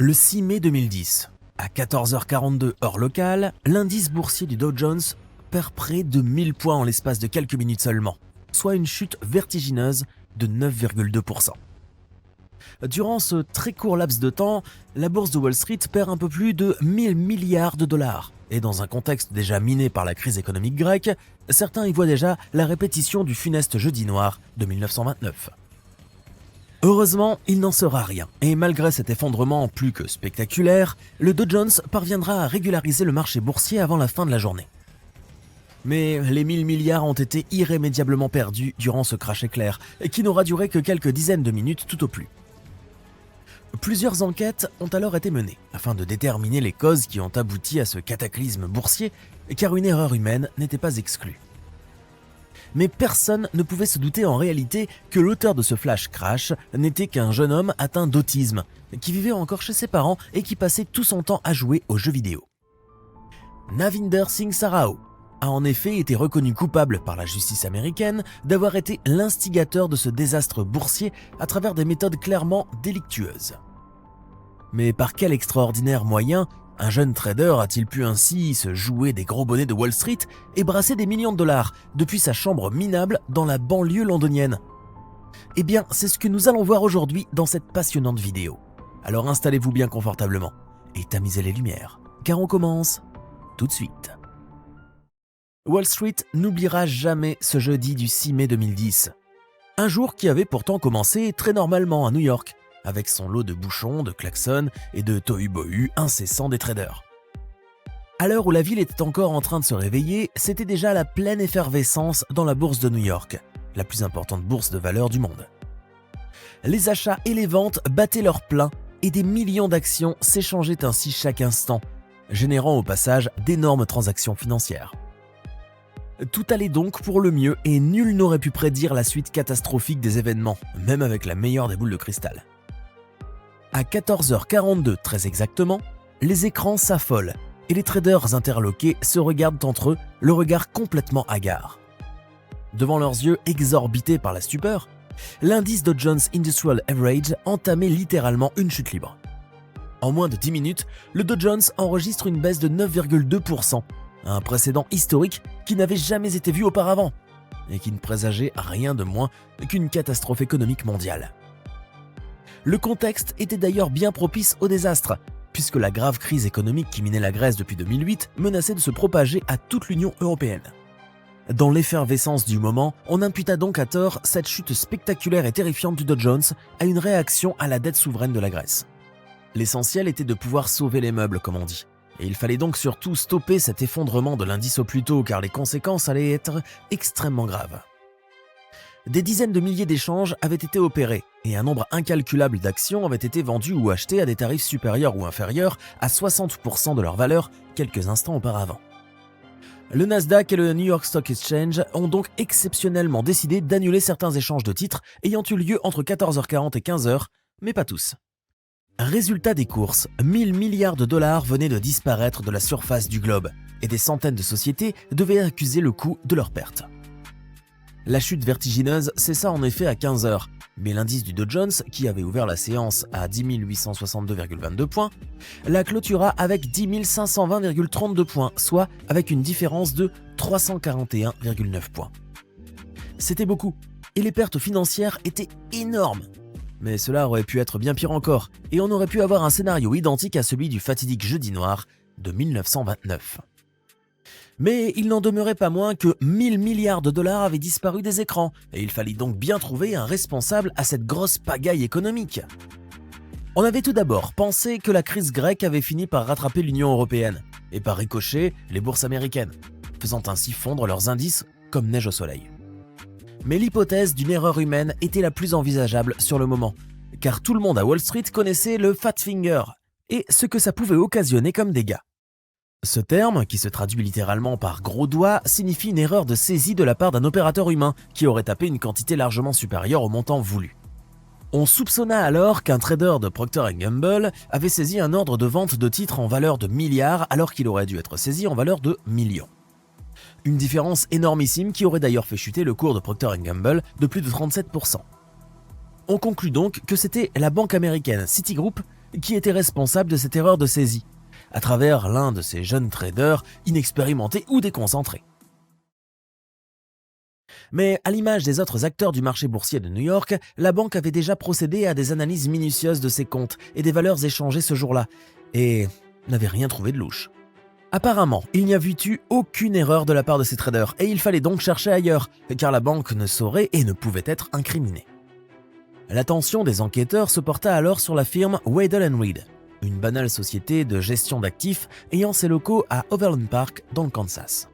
Le 6 mai 2010, à 14h42 heure locale, l'indice boursier du Dow Jones perd près de 1000 points en l'espace de quelques minutes seulement, soit une chute vertigineuse de 9,2%. Durant ce très court laps de temps, la bourse de Wall Street perd un peu plus de 1000 milliards de dollars. Et dans un contexte déjà miné par la crise économique grecque, certains y voient déjà la répétition du funeste jeudi noir de 1929. Heureusement, il n'en sera rien, et malgré cet effondrement plus que spectaculaire, le Dow Jones parviendra à régulariser le marché boursier avant la fin de la journée. Mais les 1000 milliards ont été irrémédiablement perdus durant ce crash éclair, qui n'aura duré que quelques dizaines de minutes tout au plus. Plusieurs enquêtes ont alors été menées, afin de déterminer les causes qui ont abouti à ce cataclysme boursier, car une erreur humaine n'était pas exclue. Mais personne ne pouvait se douter en réalité que l'auteur de ce flash crash n'était qu'un jeune homme atteint d'autisme, qui vivait encore chez ses parents et qui passait tout son temps à jouer aux jeux vidéo. Navinder Singh Sarao a en effet été reconnu coupable par la justice américaine d'avoir été l'instigateur de ce désastre boursier à travers des méthodes clairement délictueuses. Mais par quel extraordinaire moyen un jeune trader a-t-il pu ainsi se jouer des gros bonnets de Wall Street et brasser des millions de dollars depuis sa chambre minable dans la banlieue londonienne? Eh bien, c'est ce que nous allons voir aujourd'hui dans cette passionnante vidéo. Alors installez-vous bien confortablement et tamisez les lumières, car on commence tout de suite. Wall Street n'oubliera jamais ce jeudi du 6 mai 2010. Un jour qui avait pourtant commencé très normalement à New York, avec son lot de bouchons, de klaxons et de tohu-bohu incessants des traders. À l'heure où la ville était encore en train de se réveiller, c'était déjà la pleine effervescence dans la bourse de New York, la plus importante bourse de valeur du monde. Les achats et les ventes battaient leur plein et des millions d'actions s'échangeaient ainsi chaque instant, générant au passage d'énormes transactions financières. Tout allait donc pour le mieux et nul n'aurait pu prédire la suite catastrophique des événements, même avec la meilleure des boules de cristal. À 14h42 très exactement, les écrans s'affolent et les traders interloqués se regardent entre eux, le regard complètement hagard. Devant leurs yeux exorbités par la stupeur, l'indice Dow Jones Industrial Average entamait littéralement une chute libre. En moins de 10 minutes, le Dow Jones enregistre une baisse de 9,2%, un précédent historique qui n'avait jamais été vu auparavant et qui ne présageait rien de moins qu'une catastrophe économique mondiale. Le contexte était d'ailleurs bien propice au désastre, puisque la grave crise économique qui minait la Grèce depuis 2008 menaçait de se propager à toute l'Union européenne. Dans l'effervescence du moment, on imputa donc à tort cette chute spectaculaire et terrifiante du Dow Jones à une réaction à la dette souveraine de la Grèce. L'essentiel était de pouvoir sauver les meubles, comme on dit. Et il fallait donc surtout stopper cet effondrement de l'indice au plus tôt, car les conséquences allaient être extrêmement graves. Des dizaines de milliers d'échanges avaient été opérés, et un nombre incalculable d'actions avaient été vendues ou achetées à des tarifs supérieurs ou inférieurs à 60% de leur valeur quelques instants auparavant. Le Nasdaq et le New York Stock Exchange ont donc exceptionnellement décidé d'annuler certains échanges de titres ayant eu lieu entre 14h40 et 15h, mais pas tous. Résultat des courses, 1000 milliards de dollars venaient de disparaître de la surface du globe, et des centaines de sociétés devaient accuser le coût de leur perte. La chute vertigineuse cessa en effet à 15h, mais l'indice du Dow Jones, qui avait ouvert la séance à 10 862,22 points, la clôtura avec 10 520,32 points, soit avec une différence de 341,9 points. C'était beaucoup, et les pertes financières étaient énormes. Mais cela aurait pu être bien pire encore, et on aurait pu avoir un scénario identique à celui du fatidique jeudi noir de 1929. Mais il n'en demeurait pas moins que 1000 milliards de dollars avaient disparu des écrans, et il fallait donc bien trouver un responsable à cette grosse pagaille économique. On avait tout d'abord pensé que la crise grecque avait fini par rattraper l'Union européenne, et par ricochet les bourses américaines, faisant ainsi fondre leurs indices comme neige au soleil. Mais l'hypothèse d'une erreur humaine était la plus envisageable sur le moment, car tout le monde à Wall Street connaissait le fat finger et ce que ça pouvait occasionner comme dégâts. Ce terme, qui se traduit littéralement par gros doigt, signifie une erreur de saisie de la part d'un opérateur humain qui aurait tapé une quantité largement supérieure au montant voulu. On soupçonna alors qu'un trader de Procter & Gamble avait saisi un ordre de vente de titres en valeur de milliards alors qu'il aurait dû être saisi en valeur de millions. Une différence énormissime qui aurait d'ailleurs fait chuter le cours de Procter & Gamble de plus de 37%. On conclut donc que c'était la banque américaine Citigroup qui était responsable de cette erreur de saisie, à travers l'un de ces jeunes traders inexpérimentés ou déconcentrés. Mais à l'image des autres acteurs du marché boursier de New York, la banque avait déjà procédé à des analyses minutieuses de ses comptes et des valeurs échangées ce jour-là, et n'avait rien trouvé de louche. Apparemment, il n'y avait eu aucune erreur de la part de ces traders, et il fallait donc chercher ailleurs, car la banque ne saurait et ne pouvait être incriminée. L'attention des enquêteurs se porta alors sur la firme Waddell & Reed, une banale société de gestion d'actifs ayant ses locaux à Overland Park dans le Kansas.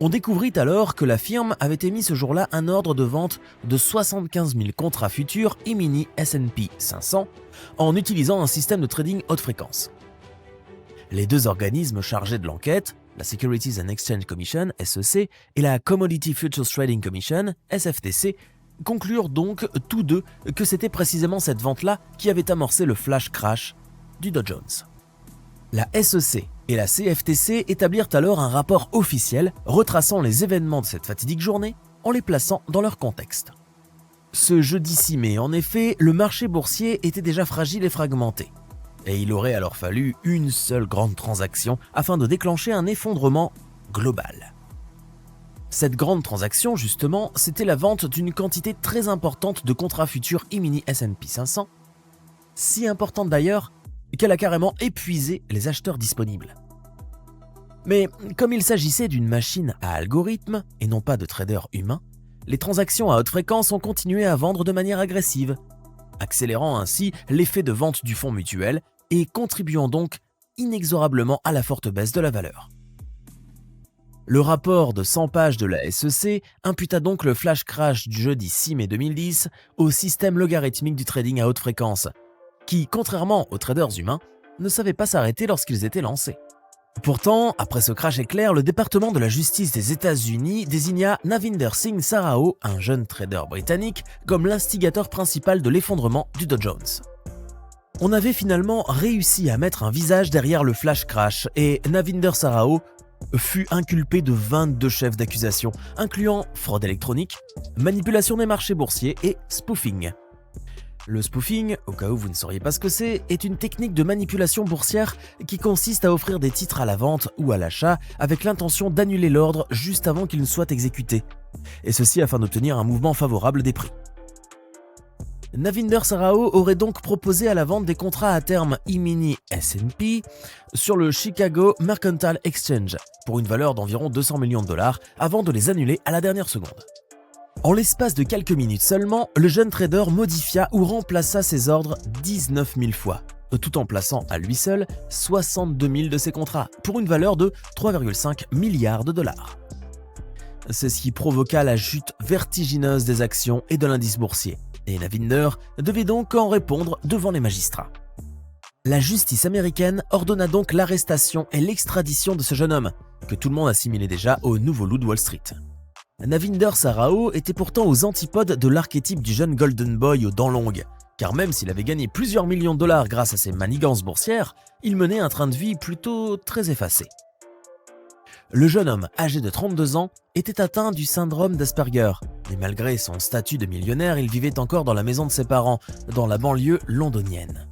On découvrit alors que la firme avait émis ce jour-là un ordre de vente de 75 000 contrats futurs E-mini S&P 500 en utilisant un système de trading haute fréquence. Les deux organismes chargés de l'enquête, la Securities and Exchange Commission (SEC) et la Commodity Futures Trading Commission (SFTC), conclurent donc tous deux que c'était précisément cette vente-là qui avait amorcé le flash crash du Dow Jones. La SEC et la CFTC établirent alors un rapport officiel retraçant les événements de cette fatidique journée en les plaçant dans leur contexte. Ce jeudi 6 mai, en effet, le marché boursier était déjà fragile et fragmenté. Et il aurait alors fallu une seule grande transaction afin de déclencher un effondrement global. Cette grande transaction, justement, c'était la vente d'une quantité très importante de contrats futurs E-mini S&P 500, si importante d'ailleurs qu'elle a carrément épuisé les acheteurs disponibles. Mais comme il s'agissait d'une machine à algorithme et non pas de traders humains, les transactions à haute fréquence ont continué à vendre de manière agressive, accélérant ainsi l'effet de vente du fonds mutuel et contribuant donc inexorablement à la forte baisse de la valeur. Le rapport de 100 pages de la SEC imputa donc le flash crash du jeudi 6 mai 2010 au système logarithmique du trading à haute fréquence, qui, contrairement aux traders humains, ne savaient pas s'arrêter lorsqu'ils étaient lancés. Pourtant, après ce crash éclair, le département de la justice des États-Unis désigna Navinder Singh Sarao, un jeune trader britannique, comme l'instigateur principal de l'effondrement du Dow Jones. On avait finalement réussi à mettre un visage derrière le flash crash et Navinder Sarao fut inculpé de 22 chefs d'accusation, incluant fraude électronique, manipulation des marchés boursiers et spoofing. Le spoofing, au cas où vous ne sauriez pas ce que c'est, est une technique de manipulation boursière qui consiste à offrir des titres à la vente ou à l'achat avec l'intention d'annuler l'ordre juste avant qu'il ne soit exécuté, et ceci afin d'obtenir un mouvement favorable des prix. Navinder Sarao aurait donc proposé à la vente des contrats à terme E-mini S&P sur le Chicago Mercantile Exchange pour une valeur d'environ 200 millions de dollars avant de les annuler à la dernière seconde. En l'espace de quelques minutes seulement, le jeune trader modifia ou remplaça ses ordres 19 000 fois, tout en plaçant à lui seul 62 000 de ses contrats pour une valeur de 3,5 milliards de dollars. C'est ce qui provoqua la chute vertigineuse des actions et de l'indice boursier. Et Navinder devait donc en répondre devant les magistrats. La justice américaine ordonna donc l'arrestation et l'extradition de ce jeune homme, que tout le monde assimilait déjà au nouveau loup de Wall Street. Navinder Sarao était pourtant aux antipodes de l'archétype du jeune Golden Boy aux dents longues, car même s'il avait gagné plusieurs millions de dollars grâce à ses manigances boursières, il menait un train de vie plutôt très effacé. Le jeune homme, âgé de 32 ans, était atteint du syndrome d'Asperger, mais malgré son statut de millionnaire, il vivait encore dans la maison de ses parents, dans la banlieue londonienne.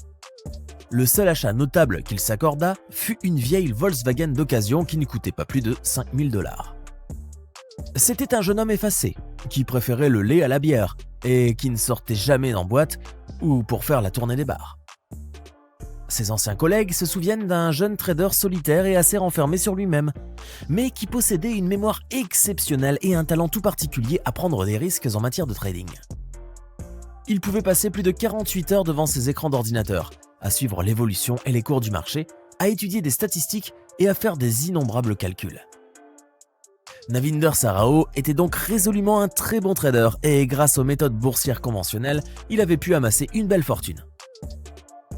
Le seul achat notable qu'il s'accorda fut une vieille Volkswagen d'occasion qui ne coûtait pas plus de 5 000 dollars. C'était un jeune homme effacé, qui préférait le lait à la bière, et qui ne sortait jamais en boîte ou pour faire la tournée des bars. Ses anciens collègues se souviennent d'un jeune trader solitaire et assez renfermé sur lui-même, mais qui possédait une mémoire exceptionnelle et un talent tout particulier à prendre des risques en matière de trading. Il pouvait passer plus de 48 heures devant ses écrans d'ordinateur, à suivre l'évolution et les cours du marché, à étudier des statistiques et à faire des innombrables calculs. Navinder Sarao était donc résolument un très bon trader et grâce aux méthodes boursières conventionnelles, il avait pu amasser une belle fortune.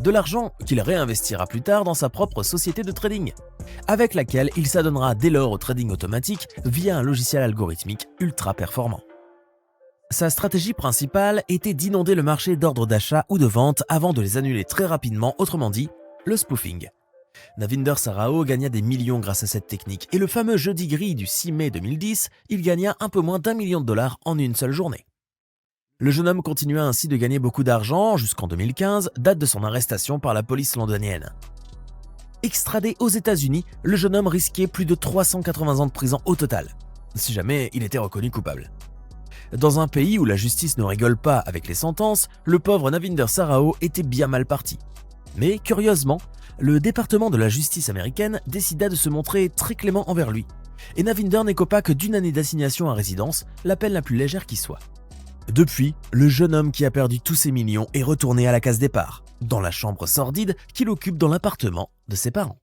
De l'argent qu'il réinvestira plus tard dans sa propre société de trading, avec laquelle il s'adonnera dès lors au trading automatique via un logiciel algorithmique ultra performant. Sa stratégie principale était d'inonder le marché d'ordres d'achat ou de vente avant de les annuler très rapidement, autrement dit, le spoofing. Navinder Sarao gagna des millions grâce à cette technique et le fameux jeudi gris du 6 mai 2010, il gagna un peu moins d'1 million de dollars en une seule journée. Le jeune homme continua ainsi de gagner beaucoup d'argent jusqu'en 2015, date de son arrestation par la police londonienne. Extradé aux États-Unis, le jeune homme risquait plus de 380 ans de prison au total, si jamais il était reconnu coupable. Dans un pays où la justice ne rigole pas avec les sentences, le pauvre Navinder Sarao était bien mal parti. Mais curieusement, le département de la justice américaine décida de se montrer très clément envers lui, et Navinder n'écopa que d'1 année d'assignation à résidence, la peine la plus légère qui soit. Depuis, le jeune homme qui a perdu tous ses millions est retourné à la case départ, dans la chambre sordide qu'il occupe dans l'appartement de ses parents.